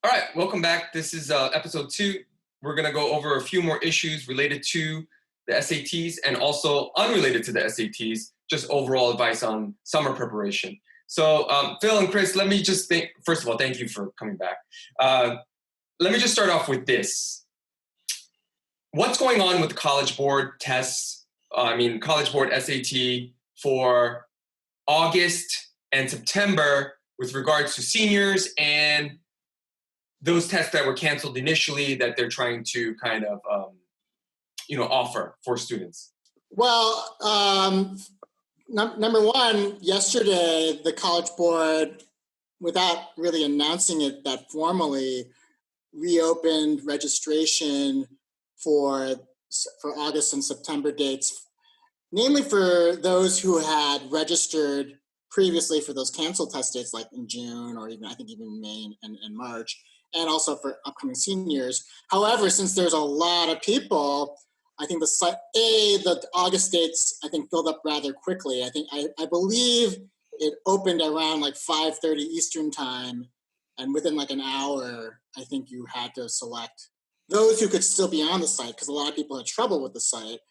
All right, welcome back. This is episode 2. We're going to go over a few more issues related to the SATs and also unrelated to the SATs, just overall advice on summer preparation. So, Phil and Chris, let me just think. First of all, thank you for coming back. Let me just start off with this. What's going on with the College Board tests? College Board SAT for August and September with regards to seniors and those tests that were canceled initially that they're trying to kind of, offer for students? Well, number one, yesterday, the College Board, without really announcing it that formally, reopened registration for August and September dates, namely for those who had registered previously for those canceled test dates, like in June or even May and March, and also for upcoming seniors. However, since there's a lot of people, I think the August dates, I think, filled up rather quickly. I believe it opened around like 5:30 Eastern time, and within like an hour, I think you had to select those who could still be on the site, because a lot of people had trouble with the site.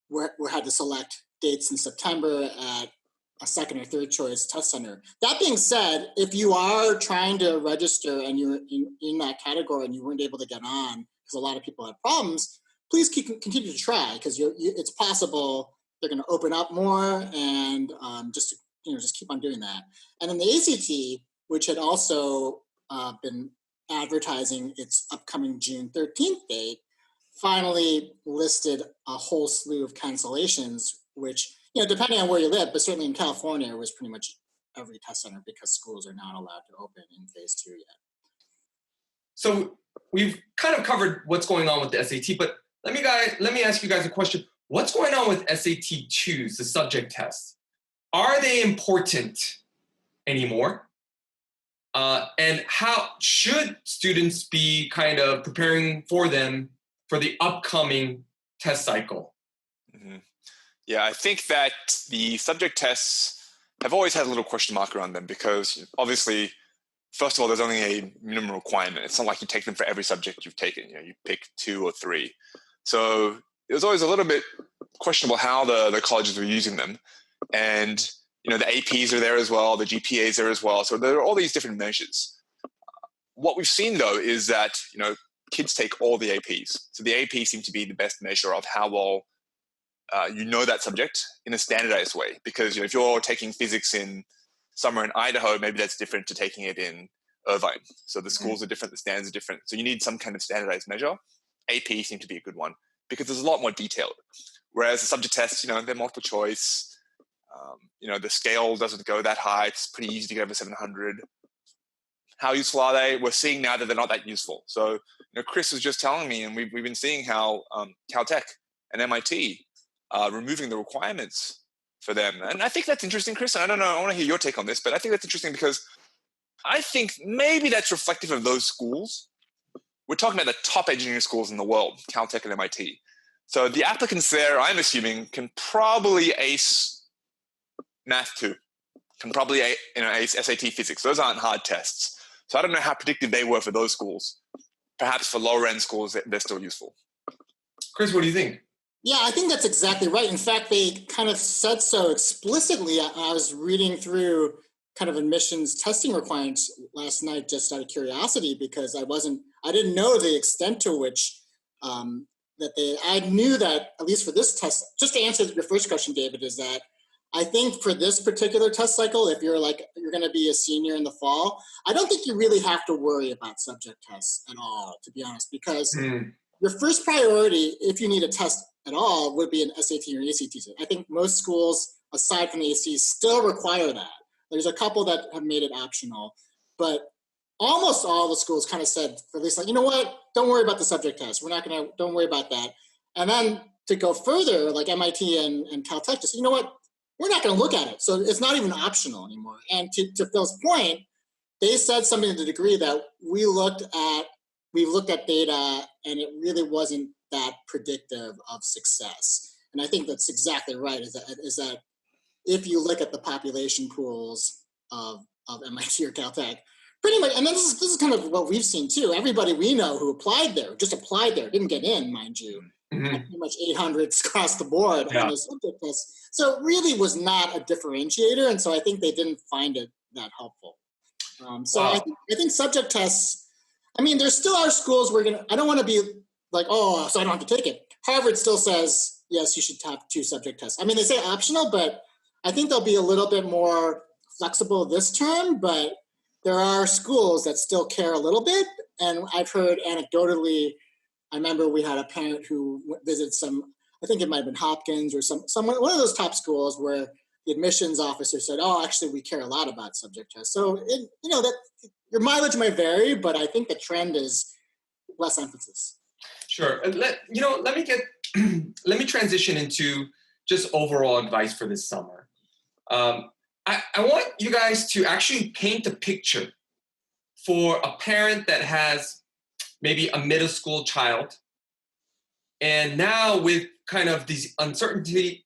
We had to select dates in September at a second or third choice test center. That being said, if you are trying to register and you're in that category and you weren't able to get on because a lot of people had problems, please continue to try, because it's possible they're going to open up more, and just keep on doing that. And then the ACT, which had also been advertising its upcoming June 13th date, finally listed a whole slew of cancellations, which, depending on where you live, but certainly in California, it was pretty much every test center, because schools are not allowed to open in phase 2 yet. So we've kind of covered what's going on with the SAT, but let me ask you guys a question. What's going on with SAT 2s, the subject tests? Are they important anymore? And how should students be kind of preparing for them for the upcoming test cycle? Mm-hmm. Yeah, I think that the subject tests have always had a little question mark around them, because obviously, first of all, there's only a minimum requirement. It's not like you take them for every subject you've taken. You pick 2 or 3. So it was always a little bit questionable how the colleges were using them. And, the APs are there as well, the GPAs are as well. So there are all these different measures. What we've seen, though, is that, kids take all the APs. So the AP seem to be the best measure of how well that subject in a standardized way. Because if you're taking physics in somewhere in Idaho, maybe that's different to taking it in Irvine. So the schools are different, the standards are different. So you need some kind of standardized measure. AP seem to be a good one because there's a lot more detailed. Whereas the subject tests, they're multiple choice. The scale doesn't go that high. It's pretty easy to get over 700. How useful are they? We're seeing now that they're not that useful. So, Chris was just telling me, and we've been seeing how Caltech and MIT are removing the requirements for them. And I think that's interesting, Chris. And I don't know, I want to hear your take on this, but I think that's interesting because I think maybe that's reflective of those schools. We're talking about the top engineering schools in the world, Caltech and MIT. So the applicants there, I'm assuming, can probably ace Math 2, can probably ace SAT Physics. Those aren't hard tests. So I don't know how predictive they were for those schools. Perhaps for lower end schools, they're still useful. Chris, what do you think? Yeah, I think that's exactly right. In fact, they kind of said so explicitly. I was reading through kind of admissions testing requirements last night just out of curiosity, because I didn't know the extent to which I knew that, at least for this test, just to answer your first question, David, is that I think for this particular test cycle, if you're going to be a senior in the fall, I don't think you really have to worry about subject tests at all, to be honest, because your first priority, if you need a test at all, would be an SAT or ACT test. I think most schools, aside from the ACs, still require that. There's a couple that have made it optional, but almost all the schools kind of said, at least, you know what, don't worry about the subject test. Don't worry about that. And then to go further, like MIT and Caltech, just, you know what, we're not going to look at it. So it's not even optional anymore. And to Phil's point, they said something to the degree that we've looked at data and it really wasn't that predictive of success. And I think that's exactly right, is that if you look at the population pools of MIT or Caltech Pretty much, and this is kind of what we've seen too. Everybody we know who applied there, just applied there, didn't get in, mind you. Mhm. Had pretty much 800s across the board Yeah. on those subject tests. So it really was not a differentiator, and so I think they didn't find it that helpful. So Wow. I think subject tests. I mean, there still are schools where I don't want to be like, oh, so I don't have to take it. Harvard still says yes, you should have 2 subject tests. I mean, they say optional, but I think they'll be a little bit more flexible this term. But there are schools that still care a little bit, and I've heard anecdotally. I remember we had a parent who visited I think it might have been Hopkins or one of those top schools where the admissions officer said, "Oh, actually, we care a lot about subject tests." So, that your mileage may vary, but I think the trend is less emphasis. Sure. Let me let me transition into just overall advice for this summer. I want you guys to actually paint a picture for a parent that has maybe a middle school child, and now with kind of these uncertainty,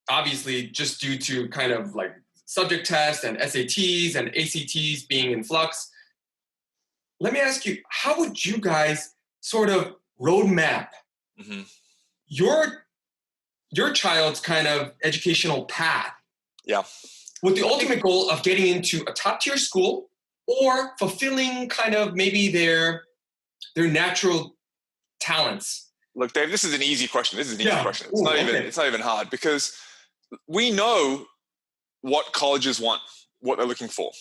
obviously just due to kind of like subject tests and SATs and ACTs being in flux. Let me ask you, how would you guys sort of roadmap Mm-hmm. your child's kind of educational path? Yeah. With the ultimate goal of getting into a top tier school or fulfilling kind of maybe their natural talents. Look, Dave, this is an easy question. This is an easy Yeah. question. Ooh, okay. It's not even hard because we know what colleges want, what they're looking for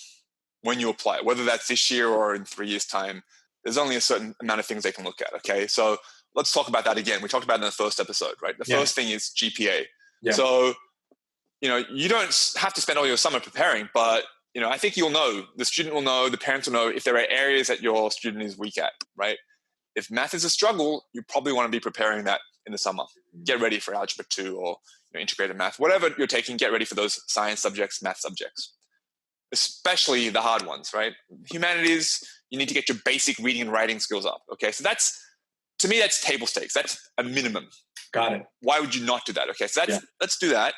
when you apply, whether that's this year or in 3 years' time. There's only a certain amount of things they can look at. Okay, so let's talk about that again. We talked about it in the first episode, right? The first thing is GPA. Yeah. So, you don't have to spend all your summer preparing, but I think you'll know, the student will know, the parents will know if there are areas that your student is weak at, right? If math is a struggle, you probably want to be preparing that in the summer. Get ready for Algebra 2 or integrated math. Whatever you're taking, get ready for those science subjects, math subjects, especially the hard ones, right? Humanities, you need to get your basic reading and writing skills up, okay? So to me, that's table stakes. That's a minimum. Got it. Why would you not do that? Okay, so let's do that.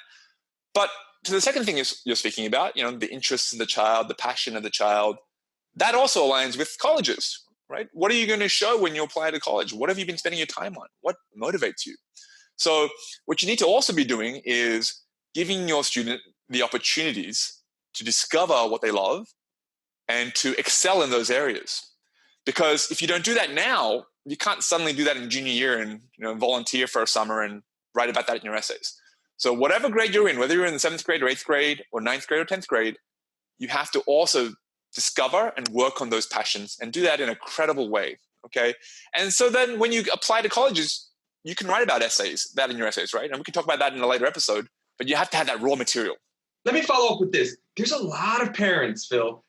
But to the second thing you're speaking about, the interests of the child, the passion of the child, that also aligns with colleges, right? What are you going to show when you apply to college? What have you been spending your time on? What motivates you? So what you need to also be doing is giving your student the opportunities to discover what they love and to excel in those areas. Because if you don't do that now, you can't suddenly do that in junior year and volunteer for a summer and write about that in your essays. So whatever grade you're in, whether you're in the 7th grade or 8th grade or 9th grade or 10th grade, you have to also discover and work on those passions and do that in a credible way, okay? And so then when you apply to colleges, you can write about that in your essays, right? And we can talk about that in a later episode, but you have to have that raw material. Let me follow up with this. There's a lot of parents, Phil,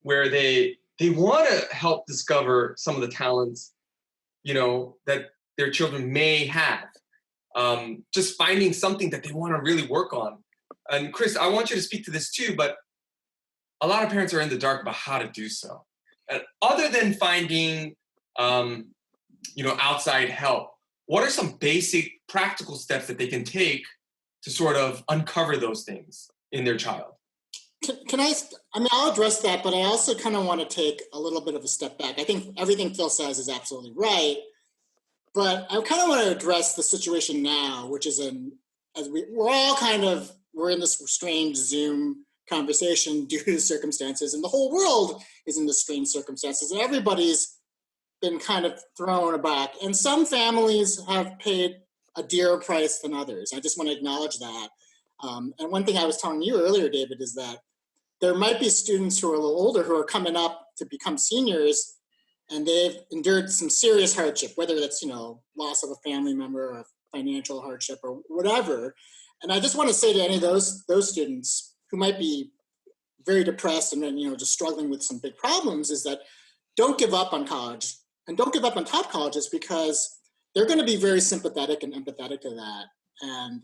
where they want to help discover some of the talents, that their children may have. Just finding something that they want to really work on. And Chris, I want you to speak to this too, but a lot of parents are in the dark about how to do so. And other than finding, outside help, what are some basic practical steps that they can take to sort of uncover those things in their child? I'll address that, but I also kind of want to take a little bit of a step back. I think everything Phil says is absolutely right, but I kind of want to address the situation now, which is we're in this strange Zoom conversation due to circumstances, and the whole world is in this strange circumstances, and everybody's been kind of thrown aback, and some families have paid a dearer price than others. I just want to acknowledge that. And one thing I was telling you earlier, David, is that there might be students who are a little older who are coming up to become seniors, and they've endured some serious hardship, whether that's, loss of a family member or financial hardship or whatever. And I just want to say to any of those students who might be very depressed and then, just struggling with some big problems, is that don't give up on college, and don't give up on top colleges, because they're going to be very sympathetic and empathetic to that. And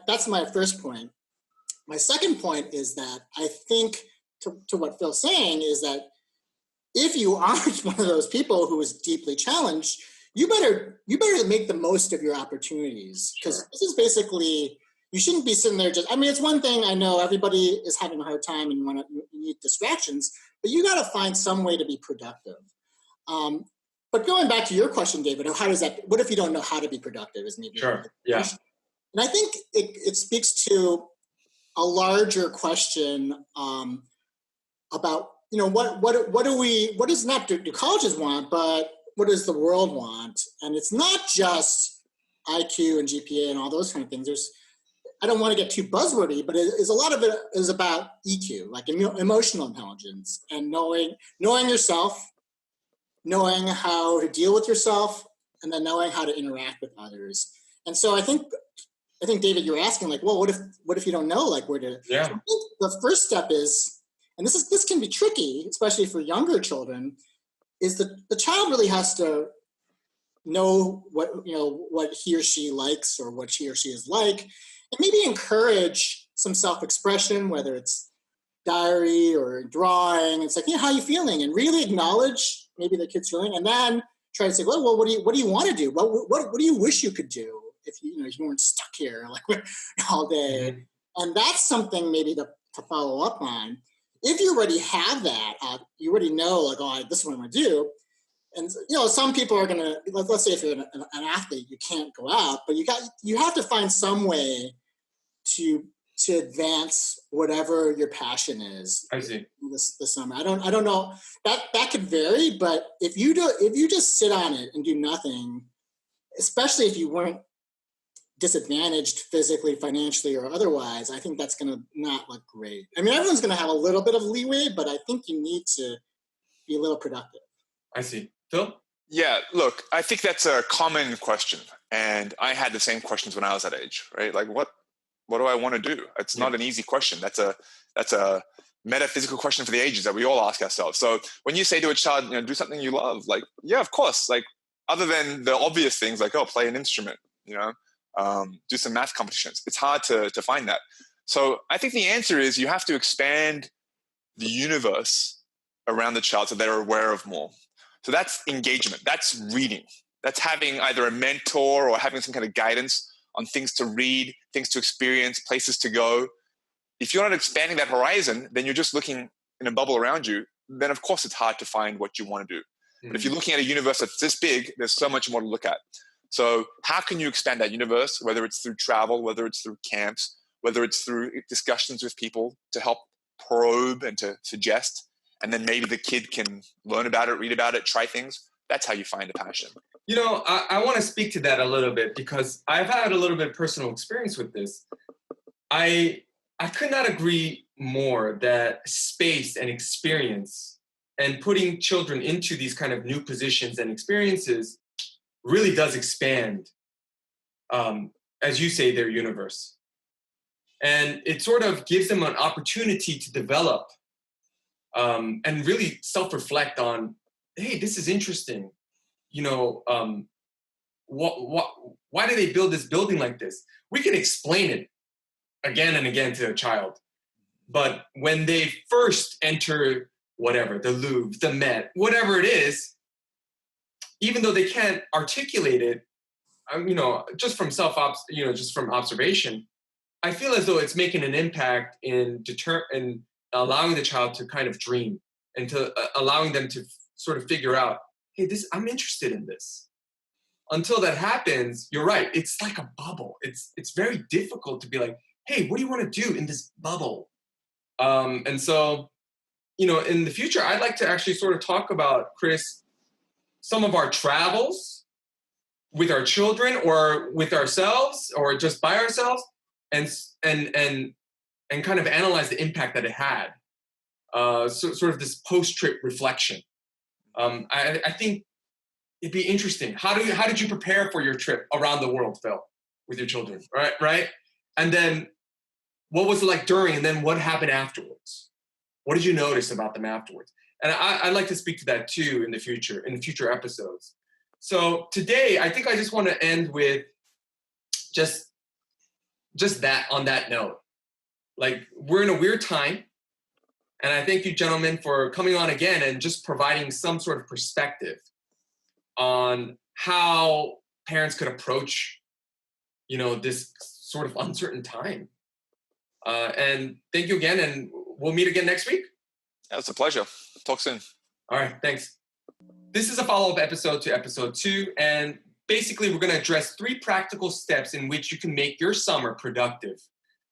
that's my first point. My second point is that I think to what Phil's saying is that if you aren't one of those people who is deeply challenged, you better make the most of your opportunities, because This is basically, you shouldn't be sitting there just, I mean, it's one thing, I know everybody is having a hard time and you need distractions, but you got to find some way to be productive. But going back to your question, David, what if you don't know how to be productive is maybe. Sure, yeah. And I think it speaks to a larger question about, what does not do colleges want, but what does the world want? And it's not just IQ and GPA and all those kind of things. I don't want to get too buzzwordy, but a lot of it is about EQ, like emotional intelligence and knowing yourself, knowing how to deal with yourself, and then knowing how to interact with others. And so I think David, you're asking like, well, what if you don't know like where to? Yeah. So the first step is, and this can be tricky, especially for younger children, is the child really has to know what he or she likes or what he or she is like, and maybe encourage some self-expression, whether it's diary or drawing. It's like, how are you feeling? And really acknowledge maybe the kid's feeling, and then try to say, well, what do you want to do? What do you wish you could do if you weren't stuck here like all day? Mm-hmm. And that's something maybe to follow up on. If you already have that, you already know like, this is what I'm going to do. And some people are going to, let's say if you're an athlete, you can't go out, but you have to find some way to advance whatever your passion is. I see. This summer, I don't know, that could vary, but if you just sit on it and do nothing, especially if you weren't disadvantaged physically, financially, or otherwise, I think that's going to not look great. I mean, everyone's going to have a little bit of leeway, but I think you need to be a little productive. I see. Phil? Yeah, look, I think that's a common question. And I had the same questions when I was that age, right? Like, what do I want to do? It's not an easy question. That's a metaphysical question for the ages that we all ask ourselves. So when you say to a child, do something you love, like, yeah, of course, like other than the obvious things like, play an instrument, do some math competitions. It's hard to find that. So I think the answer is you have to expand the universe around the child so they're aware of more. So that's engagement. That's reading. That's having either a mentor or having some kind of guidance on things to read, things to experience, places to go. If you're not expanding that horizon, then you're just looking in a bubble around you. Then of course it's hard to find what you want to do. Mm-hmm. But if you're looking at a universe that's this big, there's so much more to look at. So how can you expand that universe, whether it's through travel, whether it's through camps, whether it's through discussions with people to help probe and to suggest, and then maybe the kid can learn about it, read about it, try things. That's how you find a passion. I want to speak to that a little bit because I've had a little bit of personal experience with this. I could not agree more that space and experience and putting children into these kind of new positions and experiences really does expand, as you say, their universe. And it sort of gives them an opportunity to develop and really self-reflect on, hey, this is interesting. Why do they build this building like this? We can explain it again and again to a child. But when they first enter whatever, the Louvre, the Met, whatever it is, even though they can't articulate it, just from just from observation, I feel as though it's making an impact in allowing the child to kind of dream and to allowing them to sort of figure out, hey, I'm interested in this. Until that happens, you're right. It's like a bubble. It's very difficult to be like, hey, what do you want to do in this bubble? And so, in the future, I'd like to actually sort of talk about, Chris, some of our travels with our children or with ourselves or just by ourselves and kind of analyze the impact that it had. Sort of this post-trip reflection. I think it'd be interesting. How did you prepare for your trip around the world, Phil, with your children? Right? And then what was it like during, and then what happened afterwards? What did you notice about them afterwards? And I'd like to speak to that too in the future episodes. So today, I think I just want to end with just that, on that note. Like, we're in a weird time. And I thank you, gentlemen, for coming on again and just providing some sort of perspective on how parents could approach, this sort of uncertain time. And thank you again, and we'll meet again next week. Yeah, it's a pleasure. Talk soon. All right, thanks. This is a follow-up episode to episode 2, and basically we're going to address 3 practical steps in which you can make your summer productive.